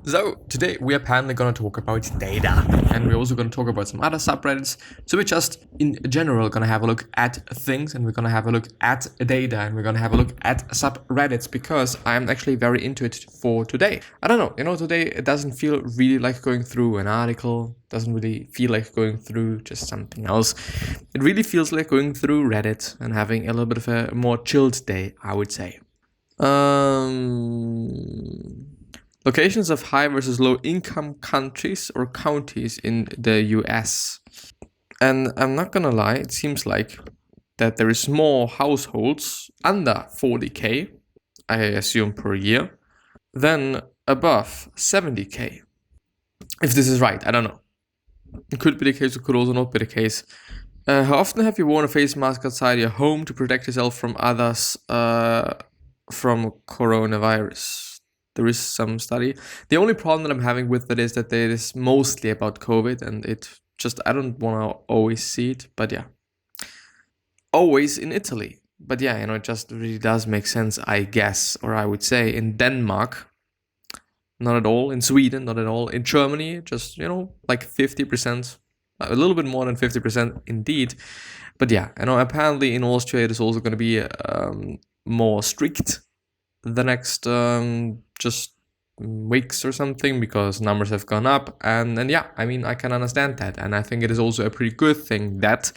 So today we are apparently going to talk about data, and we're also going to talk about some other subreddits. So we're just in general going to have a look at things, and we're going to have a look at data, and we're going to have a look at subreddits because I'm actually very into it for today. I don't know, today it doesn't feel really like going through an article, doesn't really feel like going through just something else. It really feels like going through Reddit and having a little bit of a more chilled day, I would say. Locations of high versus low income countries or counties in the US. And I'm not gonna lie, it seems like that there is more households under 40k, I assume per year, than above 70k. If this is right, I don't know. It could be the case, it could also not be the case. How often have you worn a face mask outside your home to protect yourself from others from coronavirus? There is some study. The only problem that I'm having with it is that it is mostly about COVID, and I don't want to always see it, but yeah. Always in Italy. But yeah, it just really does make sense, I guess, or I would say in Denmark, not at all. In Sweden, not at all. In Germany, just, like 50%, a little bit more than 50% indeed. But yeah, apparently in Austria it is also going to be more strict the next just weeks or something because numbers have gone up, and yeah, I can understand that, and I think it is also a pretty good thing that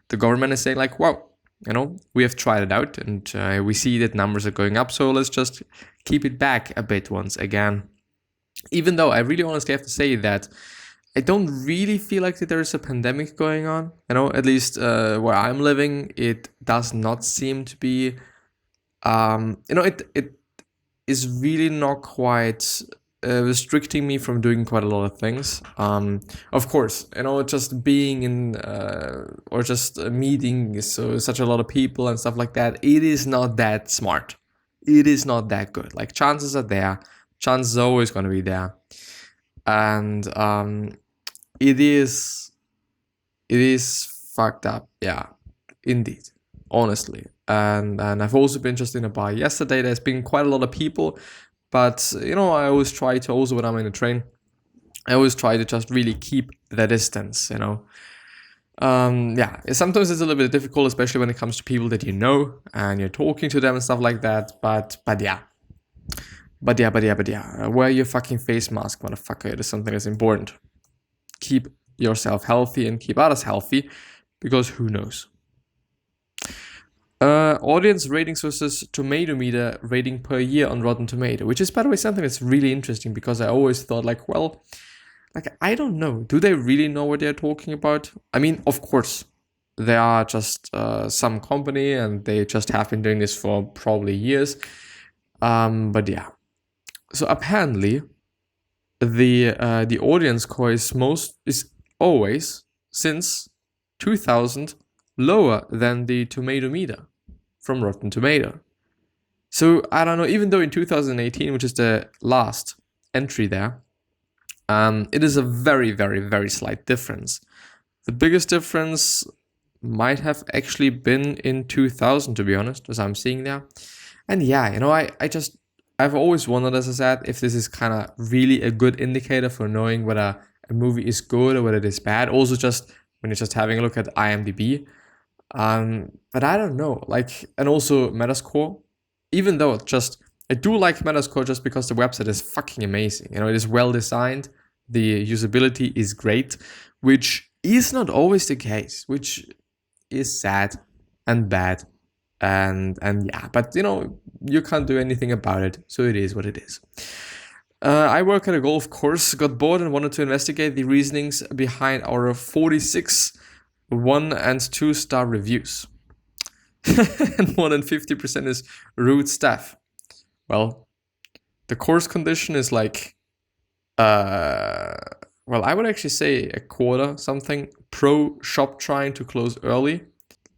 the government is saying like, wow, we have tried it out and we see that numbers are going up, so let's just keep it back a bit once again. Even though I really honestly have to say that I don't really feel like that there is a pandemic going on, at least where I'm living, it does not seem to be it is really not quite restricting me from doing quite a lot of things. Of course, just being in or just meeting such a lot of people and stuff like that, it is not that smart. It is not that good. Like, chances are there. Chances are always going to be there. And it is fucked up. Yeah, indeed. Honestly. And I've also been just in a bar yesterday. There's been quite a lot of people, but I always try to, also when I'm in a train, I always try to just really keep the distance. Yeah, sometimes it's a little bit difficult, especially when it comes to people that you know and you're talking to them and stuff like that. But yeah, wear your fucking face mask, motherfucker. It is something that's important. Keep yourself healthy and keep others healthy, because who knows. Audience ratings versus tomato meter rating per year on Rotten Tomato, which is, by the way, something that's really interesting, because I always thought like, well, like, I don't know. Do they really know what they're talking about? I mean, of course, they are just some company and they just have been doing this for probably years. But yeah. So apparently, the audience score is always since 2000 lower than the tomato meter from Rotten Tomato. So I don't know, even though in 2018, which is the last entry there, it is a very, very, very slight difference. The biggest difference might have actually been in 2000, to be honest, as I'm seeing there. And yeah, I've always wondered, as I said, if this is kind of really a good indicator for knowing whether a movie is good or whether it is bad. Also, just when you're just having a look at IMDb. But I don't know, like, and also Metascore, even though I do like Metascore just because the website is fucking amazing. It is well designed. The usability is great, which is not always the case, which is sad and bad. And yeah, but you can't do anything about it. So it is what it is. I work at a golf course, got bored and wanted to investigate the reasonings behind our 46 1 and 2 star reviews. And more than 50% is rude staff. Well, the course condition is like, I would actually say a quarter something. Pro shop trying to close early.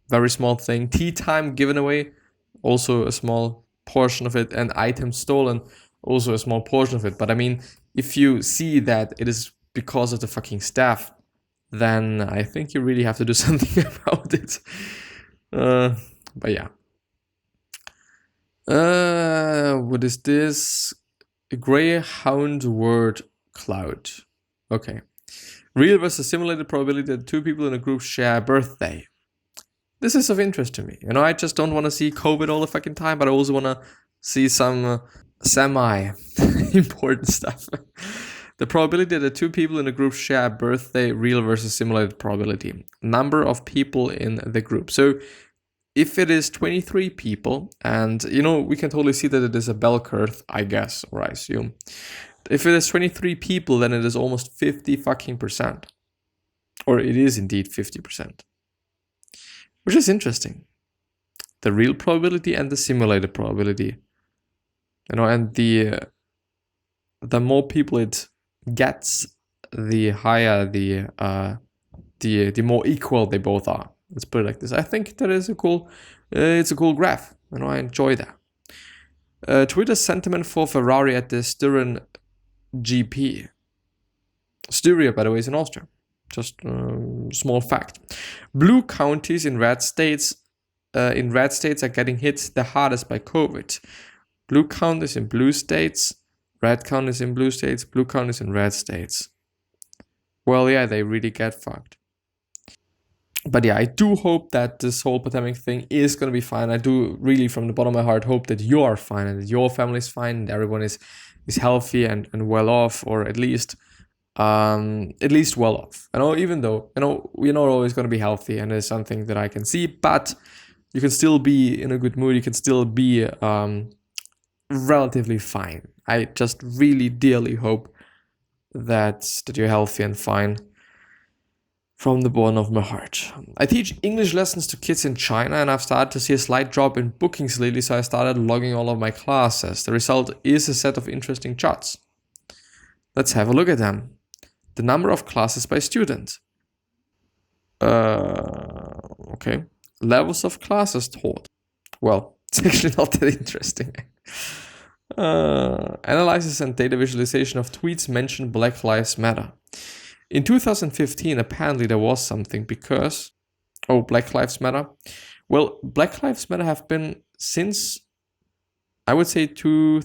Very small thing. Tea time given away. Also a small portion of it. And items stolen. Also a small portion of it. But I mean, if you see that it is because of the fucking staff, then I think you really have to do something about it. But yeah. What is this? Greyhound word cloud. Okay. Real versus simulated probability that two people in a group share a birthday. This is of interest to me. I just don't want to see COVID all the fucking time, but I also want to see some semi-important stuff. The probability that two people in a group share a birthday, real versus simulated probability. Number of people in the group. So if it is 23 people, and we can totally see that it is a bell curve, I guess, or I assume. If it is 23 people, then it is almost 50 fucking percent. Or it is indeed 50%. Which is interesting. The real probability and the simulated probability. And the more people it gets, the higher the more equal they both are. Let's put it like this. I think that is it's a cool graph. I enjoy that. Twitter's sentiment for Ferrari at the Styrian GP. Styria, by the way, is in Austria. Just small fact. Blue counties in red states are getting hit the hardest by COVID. Blue counties in blue states, red counties in blue states, blue counties in red states. Well, yeah, they really get fucked. But yeah, I do hope that this whole pandemic thing is going to be fine. I do really, from the bottom of my heart, hope that you are fine and that your family is fine and everyone is healthy and well off, or at least well off. Even though we're not always going to be healthy, and it's something that I can see, but you can still be in a good mood. You can still be relatively fine. I just really dearly hope that you're healthy and fine. From the bottom of my heart. I teach English lessons to kids in China, and I've started to see a slight drop in bookings lately, so I started logging all of my classes. The result is a set of interesting charts. Let's have a look at them. The number of classes by student. Okay. Levels of classes taught. Well, it's actually not that interesting. Analysis and data visualization of tweets mention Black Lives Matter. In 2015, apparently there was something because... Black Lives Matter. Well, Black Lives Matter have been since, I would say, between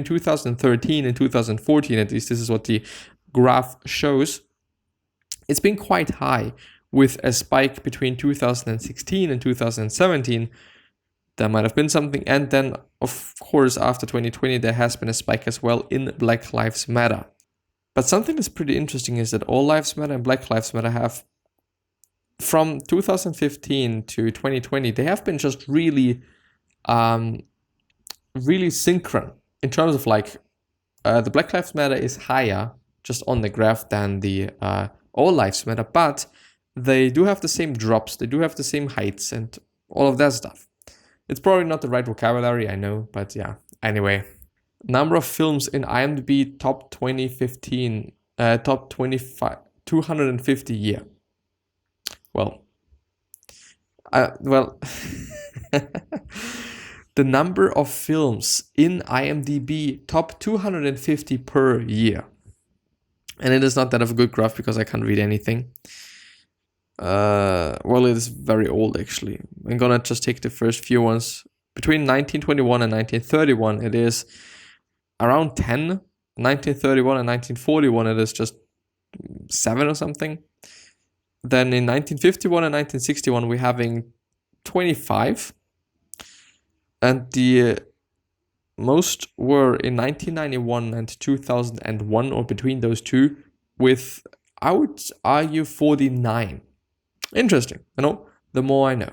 2013 and 2014, at least this is what the graph shows. It's been quite high, with a spike between 2016 and 2017. There might have been something. And then, of course, after 2020, there has been a spike as well in Black Lives Matter. But something that's pretty interesting is that All Lives Matter and Black Lives Matter have, from 2015 to 2020, they have been just really, really synchron in terms of the Black Lives Matter is higher just on the graph than the All Lives Matter, but they do have the same drops, they do have the same heights and all of that stuff. It's probably not the right vocabulary, I know, but yeah, anyway. Number of films in IMDb top 2015, top 25, 250 year. Well, the number of films in IMDb top 250 per year. And it is not that of a good graph because I can't read anything. Well, it is very old actually. I'm gonna just take the first few ones. Between 1921 and 1931, it is around 10. 1931 and 1941, it is just 7 or something. Then in 1951 and 1961, we're having 25. And the most were in 1991 and 2001, or between those two, with, I would argue, 49. Interesting, the more I know.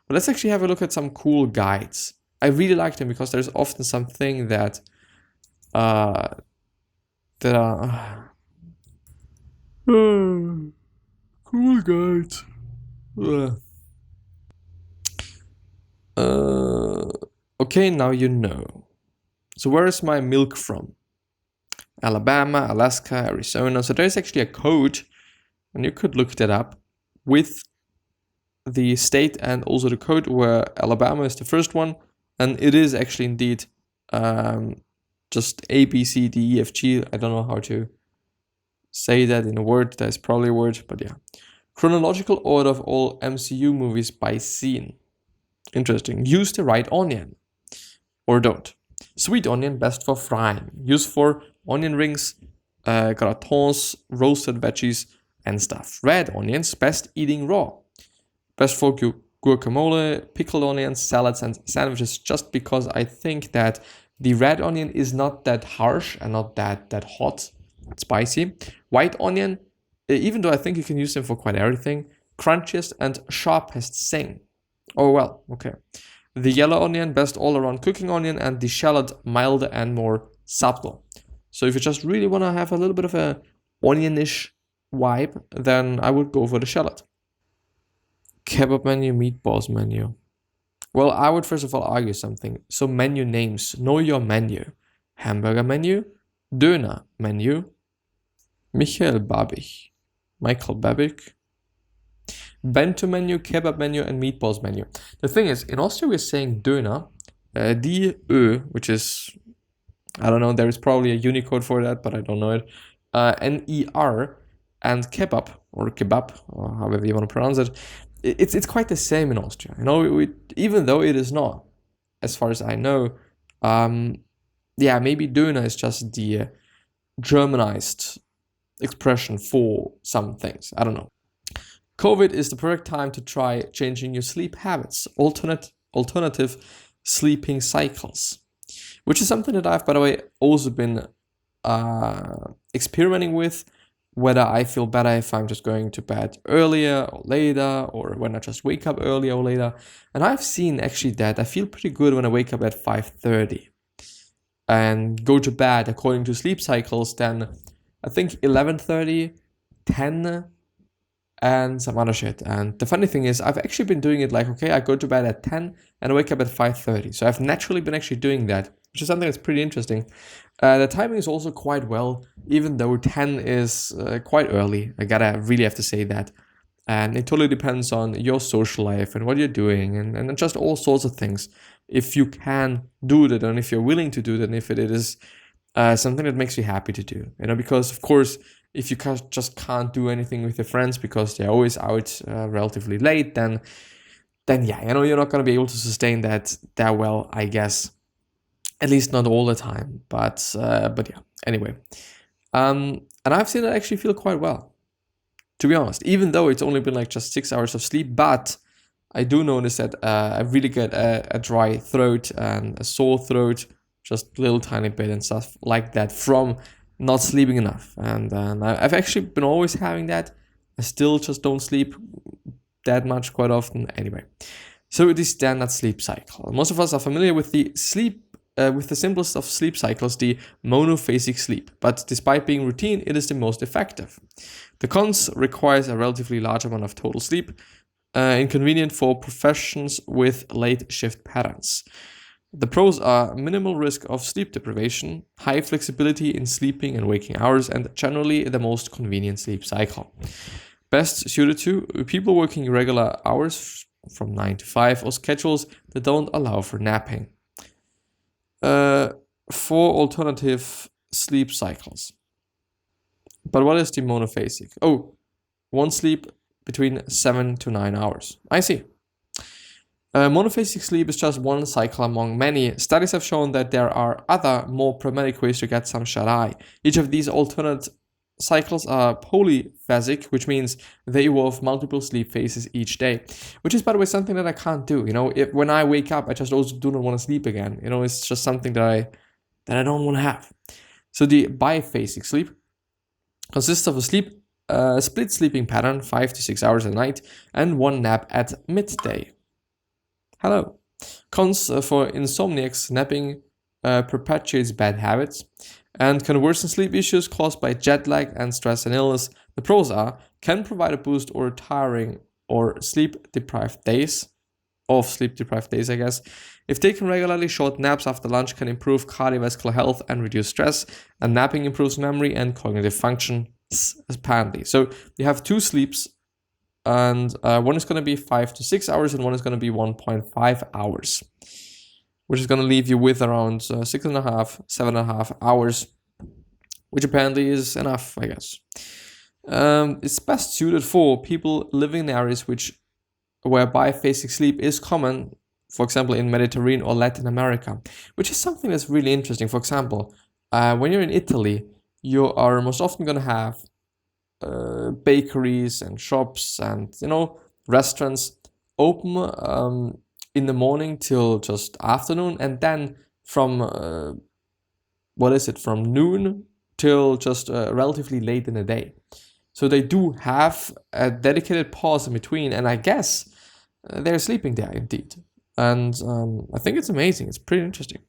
But let's actually have a look at some cool guides. I really like them because there's often something that are cool guides. Okay, now you know. So where is my milk from? Alabama, Alaska, Arizona. So there's actually a code, and you could look that up, with the state and also the code, where Alabama is the first one, and it is actually indeed just A, B, C, D, E, F, G. I don't know how to say that in a word. There's probably a word, but yeah. Chronological order of all MCU movies by scene. Interesting. Use the right onion. Or don't. Sweet onion, best for frying. Used for onion rings, gratons, roasted veggies, and stuff. Red onions, best eating raw. Best for guacamole, pickled onions, salads, and sandwiches, just because I think that the red onion is not that harsh and not that hot, spicy. White onion, even though I think you can use them for quite everything, crunchiest and sharpest sing. Oh well, okay. The yellow onion, best all-around cooking onion, and the shallot, milder and more subtle. So if you just really want to have a little bit of a onionish vibe, then I would go for the shallot. Kebab menu, meatballs menu. Well, I would first of all argue something. So menu names, know your menu. Hamburger menu, Döner menu, Michael Babich, Bento menu, kebab menu, and meatballs menu. The thing is, in Austria we're saying Döner, die Ö, which is, I don't know, there is probably a Unicode for that, but I don't know it, N-E-R, and kebab, or kebab, or however you want to pronounce it, it's quite the same in Austria. You know, even though it is not, as far as I know, maybe Döner is just the Germanized expression for some things. I don't know. COVID is the perfect time to try changing your sleep habits, alternative sleeping cycles, which is something that I've, by the way, also been experimenting with, whether I feel better if I'm just going to bed earlier or later, or when I just wake up earlier or later. And I've seen actually that I feel pretty good when I wake up at 5:30 and go to bed according to sleep cycles, then I think 11:30, 10, and some other shit. And the funny thing is, I've actually been doing it like, okay, I go to bed at 10 and I wake up at 5:30. So I've naturally been actually doing that, which is something that's pretty interesting. The timing is also quite well, even though 10 is quite early. I really have to say that. And it totally depends on your social life and what you're doing and just all sorts of things. If you can do that and if you're willing to do that and if it is something that makes you happy to do. You know, because of course, if you just can't do anything with your friends because they're always out relatively late, then yeah, you know, you're not going to be able to sustain that well, I guess. At least not all the time, but yeah. Anyway, and I've seen it actually feel quite well, to be honest. Even though it's only been like just 6 hours of sleep, but I do notice that I really get a dry throat and a sore throat, just a little tiny bit and stuff like that from not sleeping enough. And I've actually been always having that. I still just don't sleep that much quite often. Anyway, so the standard sleep cycle. Most of us are familiar with the simplest of sleep cycles, the monophasic sleep. But despite being routine, it is the most effective. The cons requires a relatively large amount of total sleep, inconvenient for professions with late shift patterns. The pros are minimal risk of sleep deprivation, high flexibility in sleeping and waking hours, and generally the most convenient sleep cycle. Best suited to people working regular hours from 9 to 5 or schedules that don't allow for napping. 4 alternative sleep cycles. But what is the monophasic? Oh, one sleep between 7 to 9 hours. I see. Monophasic sleep is just one cycle among many. Studies have shown that there are other, more pragmatic ways to get some shut-eye. Each of these alternate cycles are polyphasic, which means they involve multiple sleep phases each day, which is, by the way, something that I can't do. You know, when I wake up, I just also do not want to sleep again. You know, it's just something that I don't want to have. So the biphasic sleep consists of a split sleeping pattern, 5 to 6 hours a night, and one nap at midday. Hello. Cons for insomniacs: napping perpetuates bad habits and can worsen sleep issues caused by jet lag and stress and illness. The pros are: can provide a boost or tiring or sleep-deprived days, I guess. If taken regularly, short naps after lunch can improve cardiovascular health and reduce stress, and napping improves memory and cognitive function, apparently. So you have 2 sleeps, and one is going to be 5 to 6 hours and one is going to be 1.5 hours, which is going to leave you with around 6.5, 7.5 hours, which apparently is enough, I guess. It's best suited for people living in areas where biphasic sleep is common, for example, in Mediterranean or Latin America, which is something that's really interesting. For example, when you're in Italy, you are most often going to have bakeries and shops and, restaurants open in the morning till just afternoon, and then from from noon till just relatively late in the day. So they do have a dedicated pause in between, and I guess they're sleeping there indeed. And I think it's amazing. It's pretty interesting.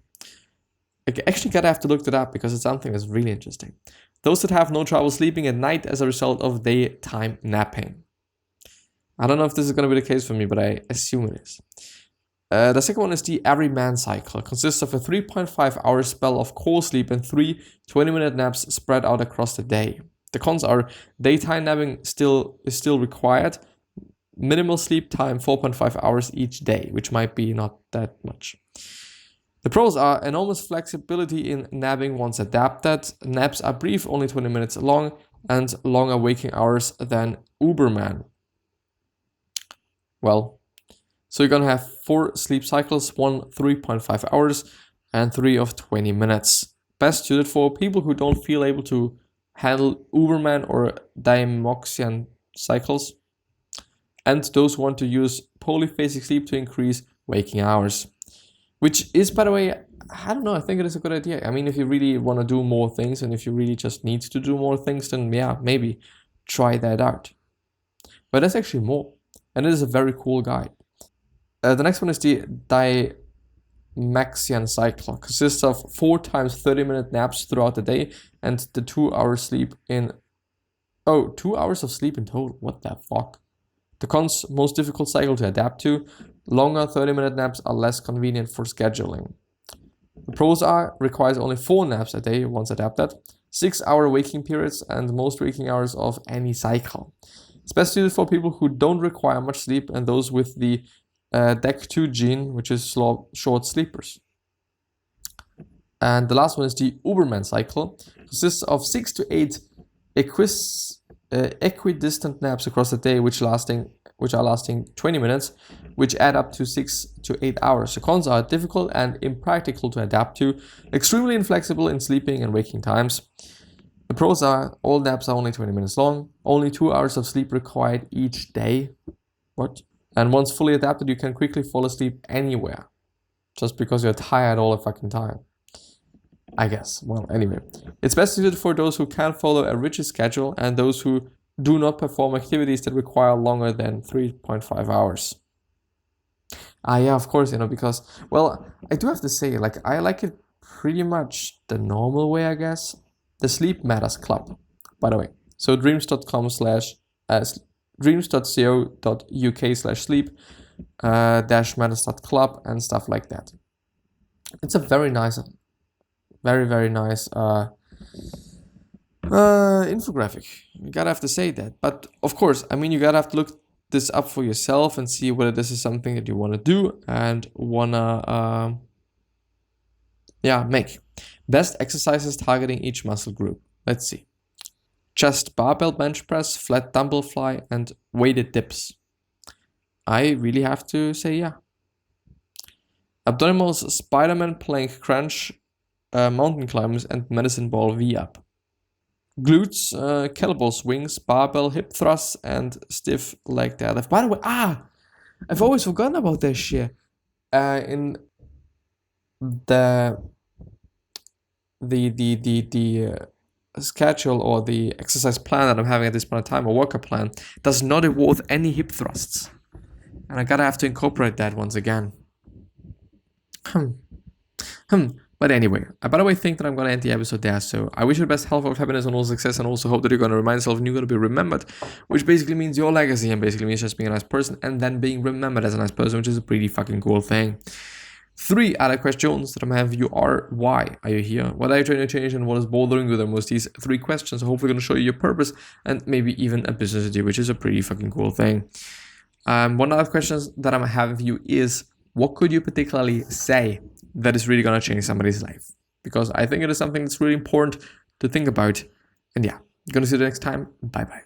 I actually gotta have to look that up because it's something that's really interesting. Those that have no trouble sleeping at night as a result of daytime napping. I don't know if this is going to be the case for me, but I assume it is. The second one is the everyman cycle. It consists of a 3.5 hour spell of core sleep and 3 20-minute naps spread out across the day. The cons are daytime napping is still required, minimal sleep time 4.5 hours each day, which might be not that much. The pros are enormous flexibility in napping once adapted. Naps are brief, only 20 minutes long, and longer waking hours than Uberman. Well, so you're going to have 4 sleep cycles, 1 3.5 hours and 3 of 20 minutes. Best suited for people who don't feel able to handle Uberman or Diamoxian cycles, and those who want to use polyphasic sleep to increase waking hours. Which is, by the way, I don't know, I think it is a good idea. I mean, if you really want to do more things and if you really just need to do more things, then yeah, maybe try that out. But there's actually more, and it is a very cool guide. The next one is the Diamoxian cycle. It consists of 4 times 30-minute naps throughout the day and the 2 hours sleep in... 2 hours of sleep in total. What the fuck? The cons, most difficult cycle to adapt to. Longer 30-minute naps are less convenient for scheduling. The pros are, requires only 4 naps a day once adapted, 6-hour waking periods, and most waking hours of any cycle. It's best suited for people who don't require much sleep and those with the DEC2 gene, which is short sleepers. And the last one is the Uberman cycle. It consists of 6 to 8 equidistant naps across the day, which are lasting 20 minutes, which add up to 6 to 8 hours. The cons are difficult and impractical to adapt to, extremely inflexible in sleeping and waking times. The pros are, all naps are only 20 minutes long, only 2 hours of sleep required each day. What? And once fully adapted, you can quickly fall asleep anywhere, just because you're tired all the fucking time, I guess. Well, anyway, it's best suited for those who can't follow a rigid schedule and those who do not perform activities that require longer than 3.5 hours. Yeah, of course, because, well, I do have to say, I like it pretty much the normal way, I guess. The Sleep Matters Club, by the way. So dreams.co.uk/sleep-matters.club and stuff like that. It's a very nice, very, very nice infographic. You gotta have to say that. But of course, I mean, you gotta have to look this up for yourself and see whether this is something that you want to do and wanna make. Best exercises targeting each muscle group. Let's see. Chest barbell bench press, flat dumbbell fly, and weighted dips. I really have to say yeah. Abdominals, Spider-Man plank crunch, mountain climbers, and medicine ball V-up. Glutes, kettlebell swings, barbell hip thrusts, and stiff leg deadlift. By the way, I've always forgotten about that shit. In the schedule or the exercise plan that I'm having at this point in time, a workout plan, does not involve any hip thrusts. And I gotta have to incorporate that once again. But anyway, I by the way think that I'm gonna end the episode there. So I wish you the best health, happiness, and all success, and also hope that you're gonna remind yourself and you're gonna be remembered, which basically means your legacy, and basically means just being a nice person and then being remembered as a nice person, which is a pretty fucking cool thing. 3 other questions that I'm having you are: why are you here? What are you trying to change, and what is bothering you the most? These 3 questions are hopefully going to show you your purpose and maybe even a business idea, which is a pretty fucking cool thing. One other question that I'm having for you is: what could you particularly say that is really going to change somebody's life? Because I think it is something that's really important to think about. And yeah, I'm going to see you next time. Bye bye.